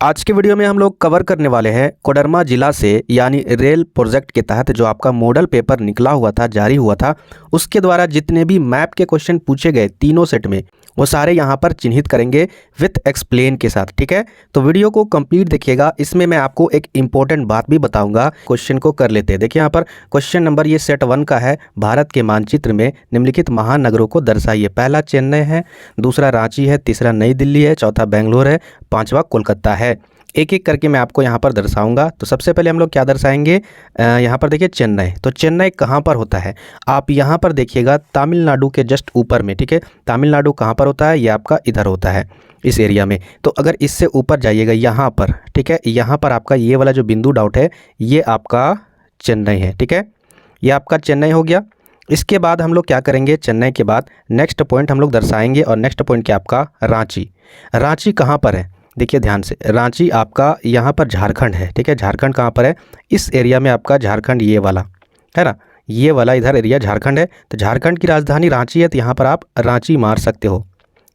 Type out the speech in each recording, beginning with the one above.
आज के वीडियो में हम लोग कवर करने वाले हैं कोडरमा जिला से यानी रेल प्रोजेक्ट के तहत जो आपका मॉडल पेपर निकला हुआ था, जारी हुआ था, उसके द्वारा जितने भी मैप के क्वेश्चन पूछे गए तीनों सेट में वो सारे यहाँ पर चिन्हित करेंगे विथ एक्सप्लेन के साथ। ठीक है, तो वीडियो को कंप्लीट देखिएगा। इसमें मैं आपको एक इंपॉर्टेंट बात भी बताऊंगा। क्वेश्चन को कर लेते हैं। देखिए यहाँ पर क्वेश्चन नंबर ये सेट 1 का है। भारत के मानचित्र में निम्नलिखित महानगरों को दर्शाइए। पहला चेन्नई है, दूसरा रांची है, तीसरा नई दिल्ली है, चौथा बेंगलोर है, पांचवा कोलकाता है। एक एक करके मैं आपको यहाँ पर दर्शाऊंगा। तो सबसे पहले हम लोग क्या दर्शाएंगे, यहाँ पर देखिए चेन्नई। तो चेन्नई कहाँ पर होता है, आप यहाँ पर देखिएगा तमिलनाडु के जस्ट ऊपर में। ठीक है, तमिलनाडु कहाँ पर होता है, ये आपका इधर होता है इस एरिया में। तो अगर इससे ऊपर जाइएगा यहाँ पर, ठीक है, यहाँ पर आपका ये वाला जो बिंदु डाउट है ये आपका चेन्नई है। ठीक है, ये आपका चेन्नई हो गया। इसके बाद हम लोग क्या करेंगे, चेन्नई के बाद नेक्स्ट पॉइंट हम लोग दर्शाएंगे और नेक्स्ट पॉइंट क्या आपका रांची। रांची कहाँ पर है, देखिए ध्यान से, रांची आपका यहाँ पर झारखंड है। ठीक है, झारखंड कहाँ पर है, इस एरिया में आपका झारखंड ये वाला है ना, ये वाला इधर एरिया झारखंड है। तो झारखंड की राजधानी रांची है, तो यहाँ पर आप रांची मार सकते हो।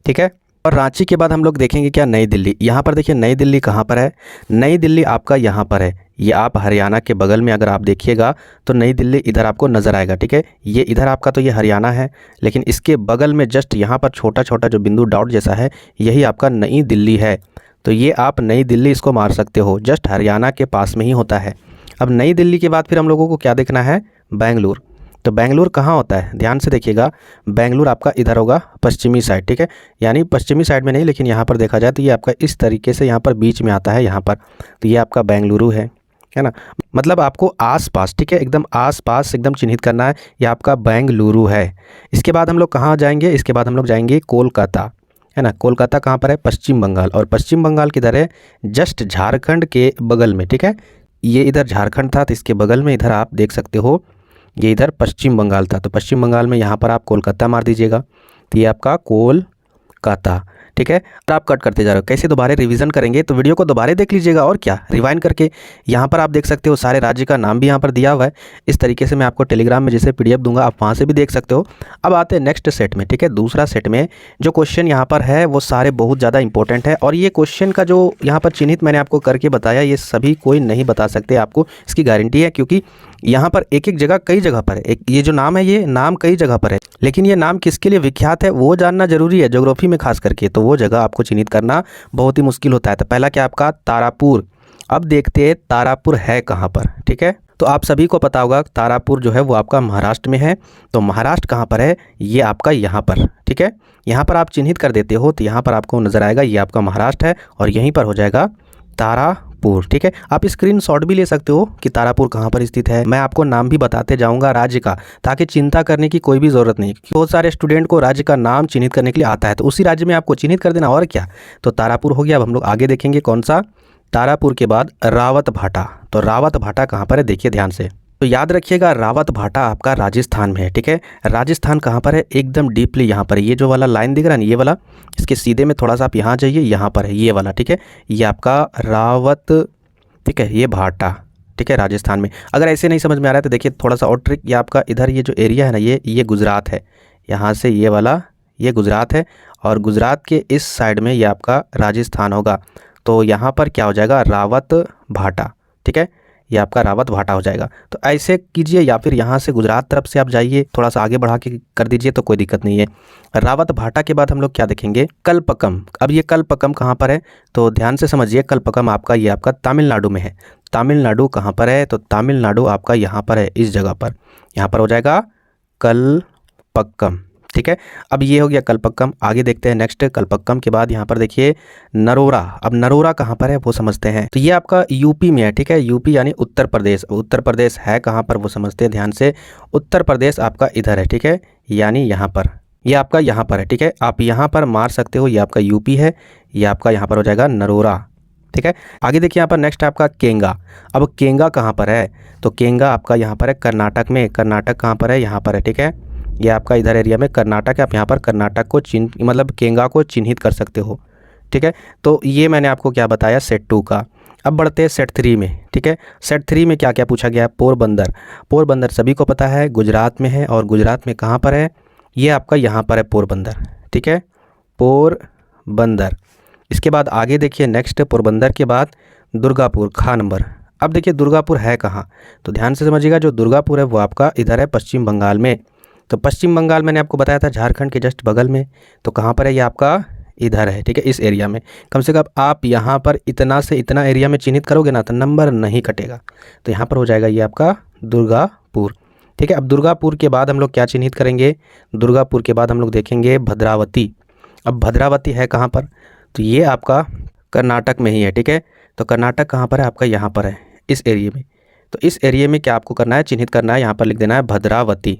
ठीक है, और रांची के बाद हम लोग देखेंगे क्या, नई दिल्ली। यहाँ पर देखिए नई दिल्ली कहाँ पर है, नई दिल्ली आपका यहाँ पर है। ये आप हरियाणा के बगल में अगर आप देखिएगा तो नई दिल्ली इधर आपको नज़र आएगा। ठीक है, ये इधर आपका तो ये हरियाणा है, लेकिन इसके बगल में जस्ट यहाँ पर छोटा छोटा जो बिंदु डॉट जैसा है यही आपका नई दिल्ली है। तो ये आप नई दिल्ली इसको मार सकते हो, जस्ट हरियाणा के पास में ही होता है। अब नई दिल्ली के बाद फिर हम लोगों को क्या देखना है, बेंगलुरु। तो बेंगलुरु कहाँ होता है, ध्यान से देखिएगा, बेंगलुरु आपका इधर होगा पश्चिमी साइड। ठीक है, यानी पश्चिमी साइड में नहीं, लेकिन यहाँ पर देखा जाए तो ये आपका इस तरीके से यहाँ पर बीच में आता है यहाँ पर। तो ये आपका बेंगलुरु है ना, मतलब आपको आसपास, ठीक है, एकदम आसपास एकदम चिन्हित करना है, ये आपका बेंगलुरु है। इसके बाद हम लोग कहाँ जाएंगे, इसके बाद हम लोग जाएंगे कोलकाता, है ना। कोलकाता कहाँ पर है, पश्चिम बंगाल, और पश्चिम बंगाल किधर है, जस्ट झारखंड के बगल में। ठीक है, ये इधर झारखंड था तो इसके बगल में इधर आप देख सकते हो ये इधर पश्चिम बंगाल था। तो पश्चिम बंगाल में यहाँ पर आप कोलकाता मार दीजिएगा, तो ये आपका कोलकाता। ठीक है, और आप कट करते जा रहे हो। कैसे दोबारा रिवीजन करेंगे, तो वीडियो को दोबारा देख लीजिएगा और क्या, रिवाइंड करके। यहाँ पर आप देख सकते हो सारे राज्य का नाम भी यहाँ पर दिया हुआ है। इस तरीके से मैं आपको टेलीग्राम में जैसे PDF दूंगा, आप वहाँ से भी देख सकते हो। अब आते हैं नेक्स्ट सेट में। ठीक है, दूसरा सेट में जो क्वेश्चन यहाँ पर है वो सारे बहुत ज़्यादा इंपॉर्टेंट है। और ये क्वेश्चन का जो यहाँ पर चिन्हित मैंने आपको करके बताया, ये सभी कोई नहीं बता सकते, आपको इसकी गारंटी है, क्योंकि यहाँ पर एक एक जगह कई जगह पर है। एक ये जो नाम है ये नाम कई जगह पर है, लेकिन ये नाम किसके लिए विख्यात है वो जानना जरूरी है, ज्योग्राफी में खास करके। तो वो जगह आपको चिन्हित करना बहुत ही मुश्किल होता है। तो पहला क्या आपका तारापुर। अब देखते हैं तारापुर है कहाँ पर। ठीक है, तो आप सभी को पता होगा तारापुर जो है वो आपका महाराष्ट्र में है। तो महाराष्ट्र कहाँ पर है, ये आपका यहाँ पर। ठीक है, यहाँ पर आप चिन्हित कर देते हो तो यहाँ पर आपको नजर आएगा ये आपका महाराष्ट्र है, और यहीं पर हो जाएगा तारापुर। ठीक है, आप स्क्रीनशॉट भी ले सकते हो कि तारापुर कहाँ पर स्थित है। मैं आपको नाम भी बताते जाऊंगा राज्य का, ताकि चिंता करने की कोई भी ज़रूरत नहीं। बहुत सारे स्टूडेंट को राज्य का नाम चिन्हित करने के लिए आता है, तो उसी राज्य में आपको चिन्हित कर देना, और क्या। तो तारापुर हो गया। अब हम लोग आगे देखेंगे कौन सा, तारापुर के बाद रावत भाटा। तो रावत भाटा कहाँ पर है, देखिए ध्यान से। तो याद रखिएगा रावत भाटा आपका राजस्थान में है। ठीक है, राजस्थान कहाँ पर है, एकदम डीपली यहाँ पर। ये जो वाला लाइन दिख रहा है ना, ये वाला, इसके सीधे में थोड़ा सा आप यहाँ जाइए, यहाँ पर है ये वाला। ठीक है, ये आपका रावत, ठीक है, ये भाटा। ठीक है, राजस्थान में। अगर ऐसे नहीं समझ में आ रहा है तो देखिए थोड़ा सा और ट्रिक, ये आपका इधर ये जो एरिया है ना, ये गुजरात है। यहाँ से ये वाला ये गुजरात है, और गुजरात के इस साइड में ये आपका राजस्थान होगा। तो यहाँ पर क्या हो जाएगा, रावत भाटा। ठीक है, ये आपका रावत भाटा हो जाएगा। तो ऐसे कीजिए, या फिर यहाँ से गुजरात तरफ से आप जाइए, थोड़ा सा आगे बढ़ा के कर दीजिए तो कोई दिक्कत नहीं है। रावत भाटा के बाद हम लोग क्या देखेंगे, कल्पकम। अब ये कल्पकम कहाँ पर है, तो ध्यान से समझिए, कल्पकम आपका ये आपका तमिलनाडु में है। तमिलनाडु कहाँ पर है, तो तमिलनाडु आपका यहाँ पर है, इस जगह पर। यहाँ पर हो जाएगा कल्पक्कम। ठीक है, अब ये हो गया कल्पक्कम। आगे देखते हैं नेक्स्ट, कल्पक्कम के बाद यहाँ पर देखिए नरोरा। अब नरोरा कहाँ पर है वो समझते हैं। तो ये आपका यूपी में है। ठीक है, यूपी यानी उत्तर प्रदेश। उत्तर प्रदेश है कहाँ पर वो समझते हैं ध्यान से। उत्तर प्रदेश आपका इधर है। ठीक है, यानी यहाँ पर, ये आपका यहाँ पर है। ठीक है, आप यहाँ पर मार सकते हो, ये आपका यूपी है, ये आपका यहाँ पर हो जाएगा नरोरा। ठीक है, आगे देखिए यहाँ पर नेक्स्ट आपका केंगा। अब केंगा कहाँ पर है, तो केंगा आपका यहाँ पर है कर्नाटक में। कर्नाटक कहाँ पर है, यहाँ पर है। ठीक है, ये आपका इधर एरिया में कर्नाटक है। आप यहाँ पर कर्नाटक को मतलब केंगा को चिन्हित कर सकते हो। ठीक है, तो ये मैंने आपको क्या बताया सेट 2 का। अब बढ़ते हैं सेट 3 में। ठीक है, सेट 3 में क्या क्या पूछा गया है, पोरबंदर। पोरबंदर सभी को पता है गुजरात में है, और गुजरात में कहाँ पर है, ये आपका यहाँ पर है पोरबंदर। ठीक है, पोरबंदर। इसके बाद आगे देखिए नेक्स्ट पोरबंदर के बाद दुर्गापुर खा नंबर। अब देखिए दुर्गापुर है कहाँ, तो ध्यान से समझिएगा। जो दुर्गापुर है वो आपका इधर है पश्चिम बंगाल में। तो पश्चिम बंगाल मैंने आपको बताया था झारखंड के जस्ट बगल में, तो कहाँ पर है ये आपका इधर है, ठीक है, इस एरिया में। कम से कम आप यहाँ पर इतना से इतना एरिया में चिन्हित करोगे ना तो नंबर नहीं कटेगा। तो यहाँ पर हो जाएगा ये आपका दुर्गापुर, ठीक है। अब दुर्गापुर के बाद हम लोग क्या चिन्हित करेंगे, दुर्गापुर के बाद हम लोग देखेंगे भद्रावती। अब भद्रावती है कहाँ पर, तो ये आपका कर्नाटक में ही है, ठीक है। तो कर्नाटक कहाँ पर है आपका, यहाँ पर है इस एरिया में। तो इस एरिया में क्या आपको करना है, चिन्हित करना है, यहाँ पर लिख देना है भद्रावती,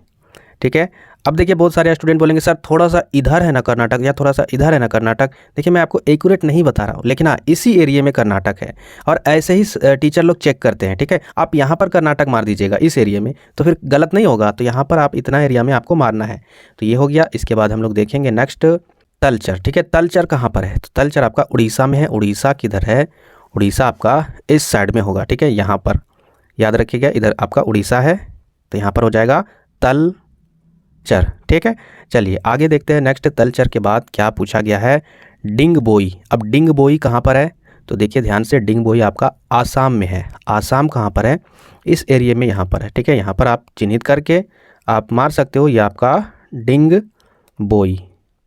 ठीक है। अब देखिए बहुत सारे स्टूडेंट बोलेंगे सर थोड़ा सा इधर है ना कर्नाटक या थोड़ा सा इधर है ना कर्नाटक। देखिए मैं आपको एक्यूरेट नहीं बता रहा हूँ, लेकिन हाँ इसी एरिया में कर्नाटक है और ऐसे ही टीचर लोग चेक करते हैं, ठीक है। आप यहाँ पर कर्नाटक मार दीजिएगा इस एरिया में तो फिर गलत नहीं होगा। तो यहाँ पर आप इतना एरिया में आपको मारना है। तो ये हो गया। इसके बाद हम लोग देखेंगे नेक्स्ट तलचर, ठीक है। तलचर कहाँ पर है, तो तलचर आपका उड़ीसा में है। उड़ीसा किधर है, उड़ीसा आपका इस साइड में होगा, ठीक है, यहाँ पर याद रखिएगा। इधर आपका उड़ीसा है तो यहाँ पर हो जाएगा तलचर, ठीक है। चलिए आगे देखते हैं नेक्स्ट तलचर के बाद क्या पूछा गया है, डिंगबोई। अब डिंगबोई कहाँ पर है, तो देखिए ध्यान से, डिंगबोई आपका आसाम में है। आसाम कहाँ पर है, इस एरिया में यहाँ पर है, ठीक है। यहाँ पर आप चिन्हित करके आप मार सकते हो, ये आपका डिंगबोई,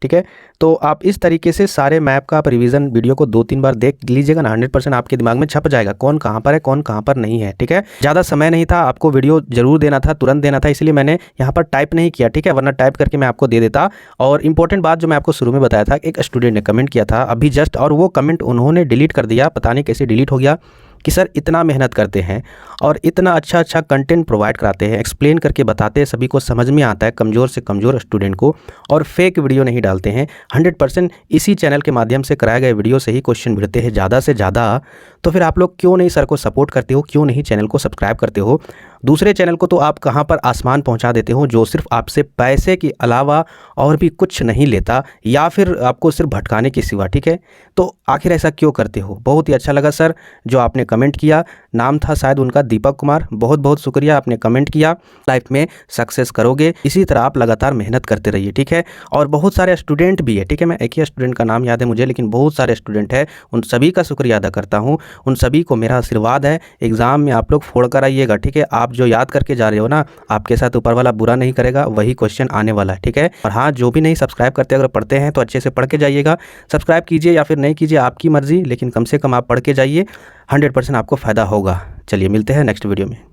ठीक है। तो आप इस तरीके से सारे मैप का आप रिवीजन वीडियो को 2-3 बार देख लीजिएगा ना, 100% आपके दिमाग में छप जाएगा कौन कहाँ पर है कौन कहाँ पर नहीं है, ठीक है। ज़्यादा समय नहीं था, आपको वीडियो जरूर देना था, तुरंत देना था, इसलिए मैंने यहाँ पर टाइप नहीं किया, ठीक है, वरना टाइप करके मैं आपको दे देता। और इंपॉर्टेंट बात जो मैं आपको शुरू में बताया था, एक स्टूडेंट ने कमेंट किया था अभी जस्ट, और वो कमेंट उन्होंने डिलीट कर दिया, पता नहीं कैसे डिलीट हो गया, कि सर इतना मेहनत करते हैं और इतना अच्छा कंटेंट प्रोवाइड कराते हैं, एक्सप्लेन करके बताते हैं, सभी को समझ में आता है, कमज़ोर से कमज़ोर स्टूडेंट को, और फेक वीडियो नहीं डालते हैं। 100% इसी चैनल के माध्यम से कराए गए वीडियो से ही क्वेश्चन मिलते हैं ज़्यादा से ज़्यादा। तो फिर आप लोग क्यों नहीं सर को सपोर्ट करते हो, क्यों नहीं चैनल को सब्सक्राइब करते हो। दूसरे चैनल को तो आप कहाँ पर आसमान पहुँचा देते हो, जो सिर्फ आपसे पैसे के अलावा और भी कुछ नहीं लेता, या फिर आपको सिर्फ भटकाने के सिवा, ठीक है। तो आखिर ऐसा क्यों करते हो। बहुत ही अच्छा लगा सर जो आपने कमेंट किया, नाम था शायद उनका दीपक कुमार, बहुत बहुत शुक्रिया आपने कमेंट किया। लाइफ में सक्सेस करोगे, इसी तरह आप लगातार मेहनत करते रहिए, ठीक है। और बहुत सारे स्टूडेंट भी है, ठीक है, मैं एक ही स्टूडेंट का नाम याद है मुझे, लेकिन बहुत सारे स्टूडेंट है, उन सभी का शुक्रिया अदा करता हूँ। उन सभी को मेरा आशीर्वाद है, एग्ज़ाम में आप लोग फोड़ कर आइएगा, ठीक है। आप जो याद करके जा रहे हो ना, आपके साथ ऊपर वाला बुरा नहीं करेगा, वही क्वेश्चन आने वाला है, ठीक है। और हाँ, जो भी नहीं सब्सक्राइब करते, अगर पढ़ते हैं तो अच्छे से पढ़ के जाइएगा। सब्सक्राइब कीजिए या फिर नहीं कीजिए, आपकी मर्जी, लेकिन कम से कम आप पढ़ के जाइए, 100% आपको फ़ायदा होगा। चलिए मिलते हैं नेक्स्ट वीडियो में।